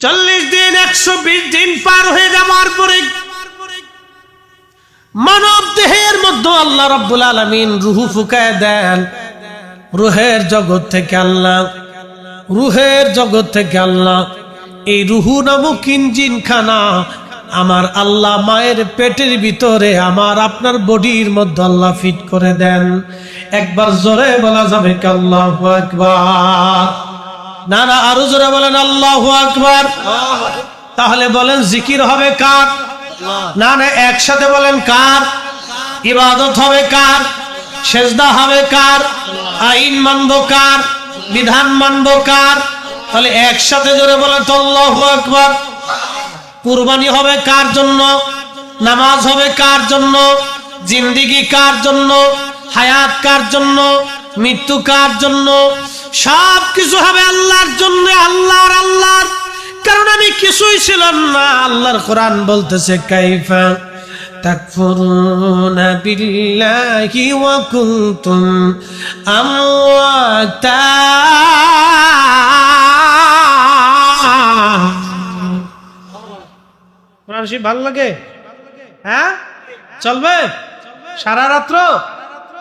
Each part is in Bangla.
40 দিন 120 দিন পার হয়ে যাওয়ার পরে মানব দেহের মধ্যে আল্লাহ রাব্বুল আলামিন রূহ ফুঁকায় দেন। রূহের জগৎ থেকে আল্লাহ এই রূহ নামক ইঞ্জিনখানা আমার আল্লাহ মায়ের পেটের ভিতরে আমার আপনার বডির মধ্যে আল্লাহ ফিট করে দেন। একবার জোরে বলা যাবে কি আল্লাহু আকবার? না না, আরো জোরে বলেন আল্লাহু আকবার। তাহলে বলেন জিকির হবে কার? না না, একসাথে বলেন কার? ইবাদত হবে কার? সেজদা হবে কার? আইন মানব কার? বিধান মানব কার? তাহলে একসাথে জোরে বলেন তো আল্লাহু আকবার। কুরবানি হবে কার জন্য? নামাজ হবে কার জন্য? জিন্দেগি কার জন্য? হায়াত কার জন্য? মৃত্যু কার জন্য? সব কিছু হবে আল্লাহর জন্য, আল্লাহর। কারণ আমি কিছুই ছিলাম না। আল্লাহর কোরআন বলতেছে কাইফা তাকফুরুনা বিল্লাহি ওয়া কুনতুম আমওয়াতা। কোরআন শরীফ ভালো লাগে? হ্যাঁ, চলবে সারা রাত্র?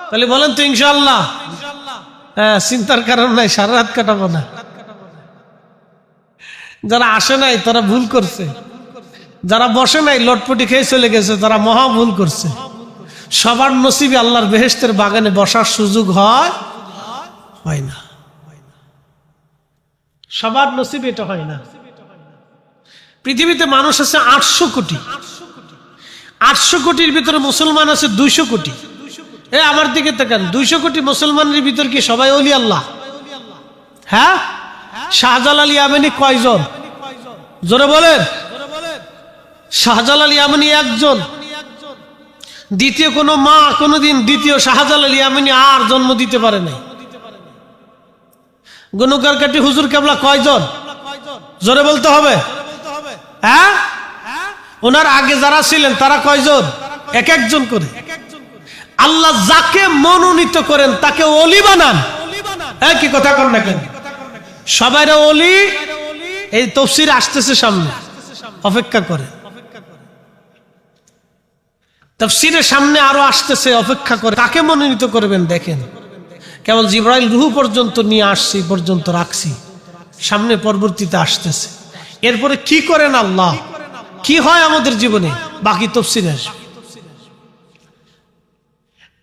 তাহলে বলেন তো ইনশাআল্লাহ। হ্যাঁ, চিন্তার কারণ নাই, সারা রাত কাটাবো না। যারা আসে নাই তারা ভুল করছে, যারা বসে নাই লটপটি খেয়ে চলে গেছে তারা মহা ভুল করছে। সবার নসিবে আল্লাহর বেহেশতের বাগানে বসার সুযোগ হয় না। সবার নসিবে এটা হয় না। পৃথিবীতে মানুষ আছে 800 কোটি। 800 কোটির ভিতরে মুসলমান আছে 200 কোটি। আমার দিকে তাকান, 200 কোটি মুসলমানের ভিতর কি সবাই ওলি আল্লাহ? হ্যাঁ, শাহজালাল ইয়ামানি কয়জন? জোরে বলেন। শাহজালাল ইয়ামানি একজন। দ্বিতীয় কোন মা কোনদিন দ্বিতীয় শাহজালাল ইয়ামানি আর জন্ম দিতে পারে নাই। গুণকার কাটি হুজুর কেবলা কয়জন? জোরে বলতে হবে। হ্যাঁ, ওনার আগে যারা ছিলেন তারা কয়জন? এক একজন করে। আল্লাহ যাকে মনোনীত করেন তাকে ওলি বানান। কি কথা কর না কেন? সবাই ওলি এই তাফসীর আসতেছে সামনে, অপেক্ষা করে। তাফসীরের সামনে আরো আসতেছে, অপেক্ষা করে। কাকে মনোনীত করবেন দেখেন। কেবল জিবরাইল রূহ পর্যন্ত নিয়ে আসছি, পর্যন্ত রাখছি, সামনে পরবর্তীতে আসতেছে। এরপরে কি করেন আল্লাহ, কি হয় আমাদের জীবনে, বাকি তাফসীরে আসবে।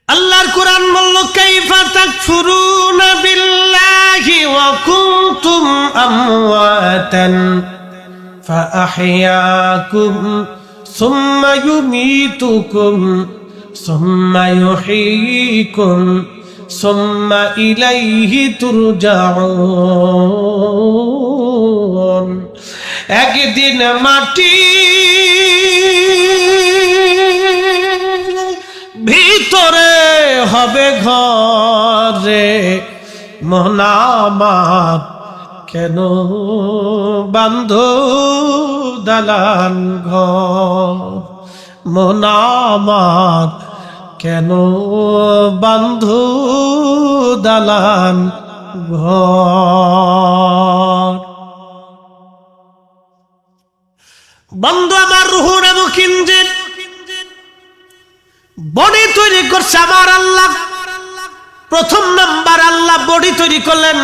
আল্লাহর কোরআন বলল কাইফা তাকফুরুনা বিল্লাহি ওয়া কুনতুম আমওয়াতান ফাআহইয়াকুম সুম্মা ইউমীতুকুম সুম্মা ইউহয়ীকুম সুম্মা ইলাইহি তুরজাউন। একদিন মাটি ভিতরে হবে ঘরে, মোহনামাত কেন বান্ধ দালান ঘর, মোহনামাত কেন বান্ধ দালান ঘর। বন্ধু আমার, রূহুর নামক ইঞ্জিন বডি তৈরি করছে আমার আল্লাহ। প্রথম নাম্বার আল্লাহ বডি তৈরি করলেন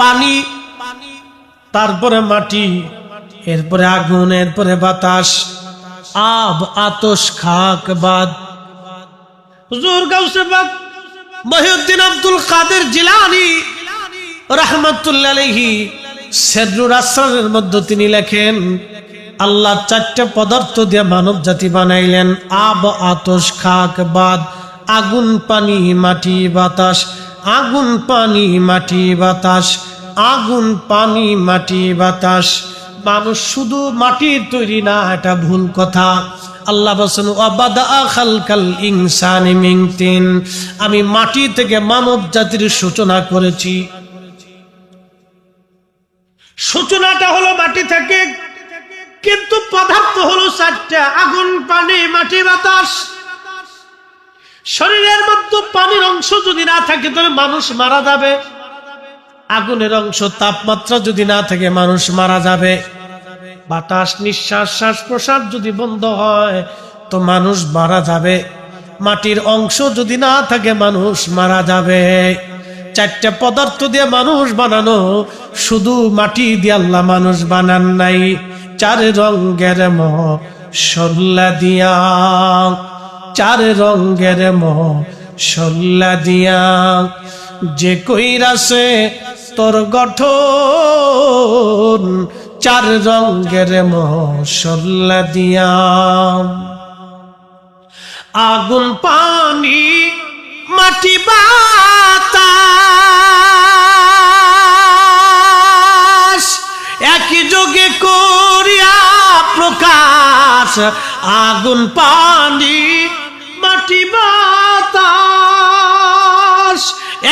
পানি, তারপরে মাটি, এরপরে আগুন, এরপরে বাতাস, আব, আতশ, খাক, বাদ। হুজুর গাউসে পাক মহিউদ্দিন আব্দুল কাদের জিলানী রাহমাতুল্লাহ আলাইহি সিররুল আসরারের মধ্যে তিনি লেখেন, আল্লাহ 4টা পদার্থ দিয়ে মানব জাতি বানাইলেন। আব, আতশ, খাক, বাদ। আগুন, পানি, মাটি, বাতাস। আগুন, পানি, মাটি, বাতাস। আগুন, পানি, মাটি, বাতাস। মানুষ শুধু মাটির তৈরি না, এটা ভুল কথা। আল্লাহ বলেন ওয়াবাদা খালকাল ইনসানি মিন তিন, আমি মাটি থেকে মানব জাতির সূচনা করেছি। সূচনাটা হলো মাটি থেকে, কিন্তু পদার্থ হলো 4টা, আগুন, পানি, মাটি, বাতাস। শরীরের মধ্যে পানির অংশ যদি না থাকে তাহলে মানুষ মারা যাবে। আগুনের অংশ, তাপমাত্রা যদি না থাকে মানুষ মারা যাবে। বাতাস নিঃশ্বাস শ্বাস প্রশ্বাস যদি বন্ধ হয় তো মানুষ মারা যাবে। মাটির অংশ যদি না থাকে মানুষ মারা যাবে। চারটা পদার্থ দিয়ে মানুষ বানানো, শুধু মাটি দিয়ে আল্লাহ মানুষ বানান নাই। চার রঙের মশলা দিয়া, চার রঙের মশলা দিয়া যে কইরাছে তোর গঠন, চার রঙের মশলা দিয়া। আগুন পানি মাটি বাতাস একই যোগে করিয়া প্রকাশ। আগুন পানি মাটি বাতাস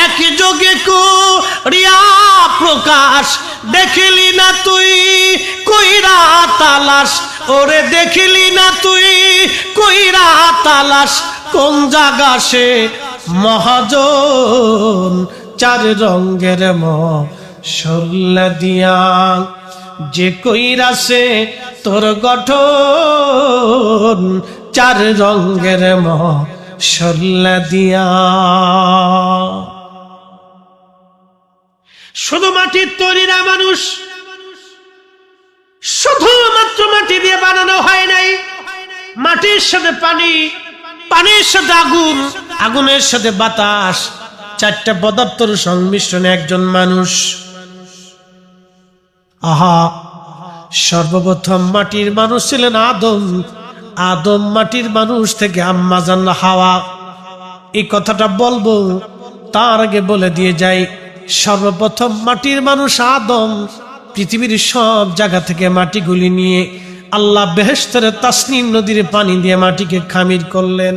একই যোগে করিয়া প্রকাশ। দেখিলি না তুই কইরা তালাশ, ওরে দেখিলি না তুই কইরা তালাশ, কোন জায়গা সে মহাজন। চার রঙের মশলা দিয়া যে কইরাছে তোর গঠন, চার রঙের মশলা দিয়া। শুধু মাটির তৈরি না মানুষ, শুধুমাত্র মাটি দিয়ে বানানো হয় নাই। মাটির সাথে পানি, পানির সাথে আগুন, আগুনের সাথে বাতাস, চারটা পদার্থের সংমিশ্রণে একজন মানুষ। আহা, সর্বপ্রথম মাটির মানুষ ছিলেন আদম। আদম মাটির মানুষ থেকে আম্মা জান হাওয়া। এই কথাটা বলবো তার আগে বলে দিয়ে যাই, সর্বপ্রথম মাটির মানুষ আদম। পৃথিবীর সব জায়গা থেকে মাটিগুলি নিয়ে আল্লাহ বেহেশতের তাসনিম নদীর পানি দিয়ে মাটিকে খামির করলেন।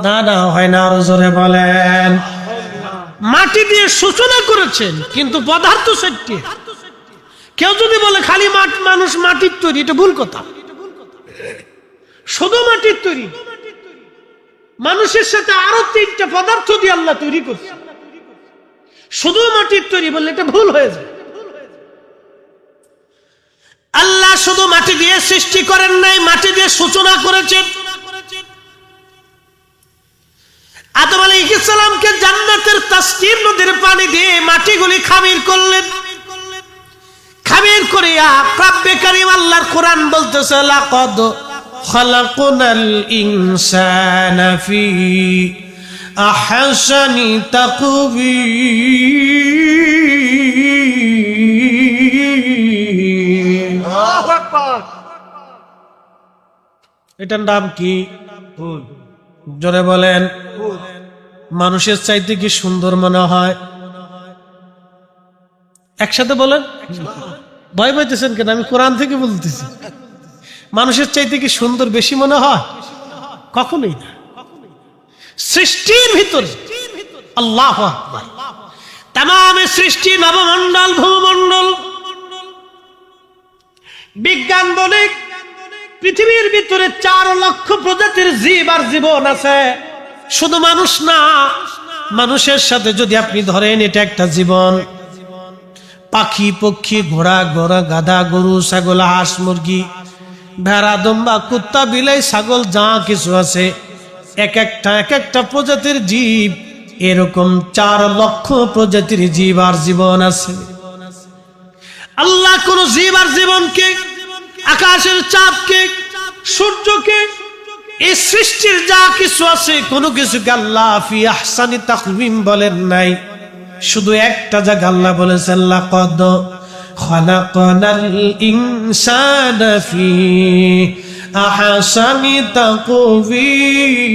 না না হয় না, আরো জোরে বলেন। মাটি দিয়ে সূচনা করেছেন, কিন্তু পদার্থ সেটি। কেউ যদি বলে খালি মানুষ মাটির তৈরি, এটা ভুল কথা। শুধু মাটির তৈরি, মানুষের সাথে আরো তিনটা পদার্থ দিয়ে আল্লাহ তৈরি করছে। শুধু মাটির তৈরি বললে এটা ভুল হয়ে যায়। আল্লাহ শুধু মাটি দিয়ে সৃষ্টি করেন নাই, মাটি দিয়ে সূচনা করেছেন। আদম আলাইহিস সালামকে জান্নাতের তাসনিম নদীর পানি দিয়ে মাটিগুলি খামির করলেন। খামির করিয়া রব্বে কারীম আল্লাহর কোরআন বলতেছে, লাকাদ খালাকনাল ইনসানা ফি আহসানি তাকবীর। আল্লাহু আকবার। এটার নাম কি? ফুল। জোরে বলেন। মানুষের চাইতে কি সুন্দর মনে হয়? একসাথে বলেন। ভয় পাইতেছেন কেন? আমি কোরআন থেকে বলতেছি। মানুষের চাইতে কি সুন্দর বেশি মনে হয়? কখনোই না। সৃষ্টির ভিতরে আল্লাহু আকবার, তামাম সৃষ্টি, নবমণ্ডল, ভূমণ্ডল, বিজ্ঞান বলে পৃথিবীর ভিতরে 4 লক্ষ প্রজাতির জীব আর জীবন আছে। শুধু মানুষ না, মানুষের সাথে যদি আপনি ধরেন এটা একটা জীবন। পাখি, পক্ষী, ঘোড়া, গাধা, গরু, ছাগল, হাঁস, মুরগি, ভেড়া, দম্বা, কুত্তা, বিলাই, ছাগল, যা কিছু আছে, এক একটা প্রজাতির জীব। এরকম 4 লক্ষ প্রজাতির জীব আর জীবন আছে। আল্লাহ কোন জীব আর জীবনকে, আকাশের চাঁদকে, সূর্যকে, এই সৃষ্টির যা কিছু আছে কোনো কিছুকে আল্লাহ ফি আহসানি তাকওয়িম বলেন নাই। শুধু একটা জায়গা আল্লাহ বলেছেন, লাকাদ খালাকনাল ইনসানা ফি আহসানি তাকওয়িম।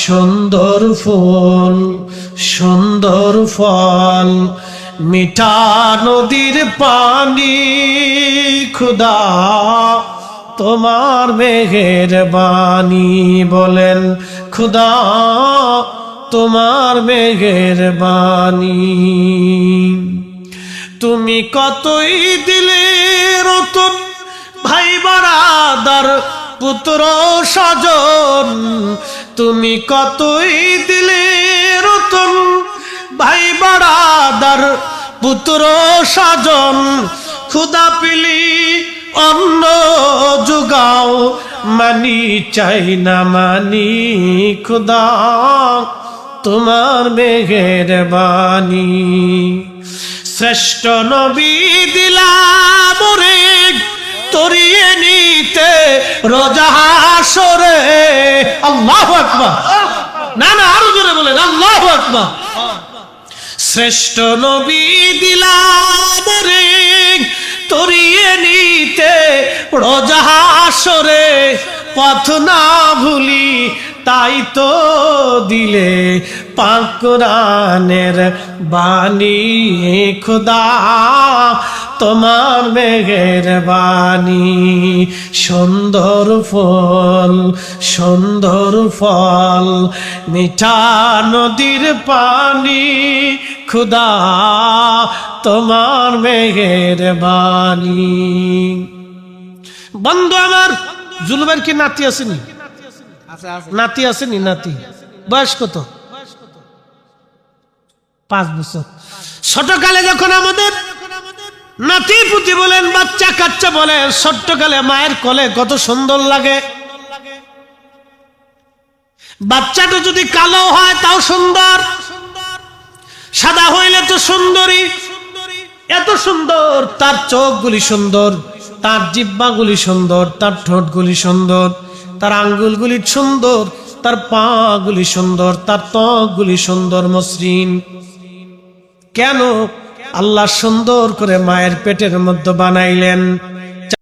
সুন্দর ফুল, সুন্দর ফল, মিঠা নদীর পানি, খুদা তোমার মেহেরবানি। বলেন, খুদা তোমার মেহেরবানি। তুমি কতই দিলে রতন, ভাই বারাদার, পুত্র স্বজন। তুমি কতই দিলে রতন, ভাই বাড়া দাদার পুত্র সাজন, খুদা পিলি অন্ন জুগাও, মানি চাই না মানি খুদা তোমার মেহেরবানি। শ্রেষ্ঠ নবী দিলাম রে তরিয়ে নিতে রোজা হাসরে। আল্লাহু আকবার। না না, আরো জোরে বলেন আল্লাহু আকবার। শ্রেষ্ঠ নবী দিলাম রে তরিয়ে নিতে রোজা হাসরে, পথ না ভুলি তাই তো দিলে পাক কোরআনের বাণী, খুদা তোমার মেহেরবানি। সুন্দর ফল সুন্দর ফল, মিঠা নদীর পানি, খুদা তোমার মেহেরবানি। বন্ধু আমার, জুলুমের কি নাতি আসেনি? নাতি আসেনি? নাতি বয়স কত? 5 বছর। ছোটকালে যখন আমাদের নাতি পুতি বলেন, বাচ্চা কাচ্চা বলে, ছোট্টকালে মায়ের কোলে কত সুন্দর লাগে। বাচ্চাটা যদি কালো হয় তাও সুন্দর, সাদা হইলে তো সুন্দরী। এত সুন্দর, তার চোখগুলি সুন্দর, তার জিহ্বাগুলি সুন্দর, তার ঠোঁটগুলি সুন্দর, তার আঙ্গুলগুলি সুন্দর, তার পা গুলি সুন্দর, তার ত্বকগুলি সুন্দর মসৃণ। কেন? আল্লাহ সুন্দর করে মায়ের পেটের মধ্যে বানাইলেন।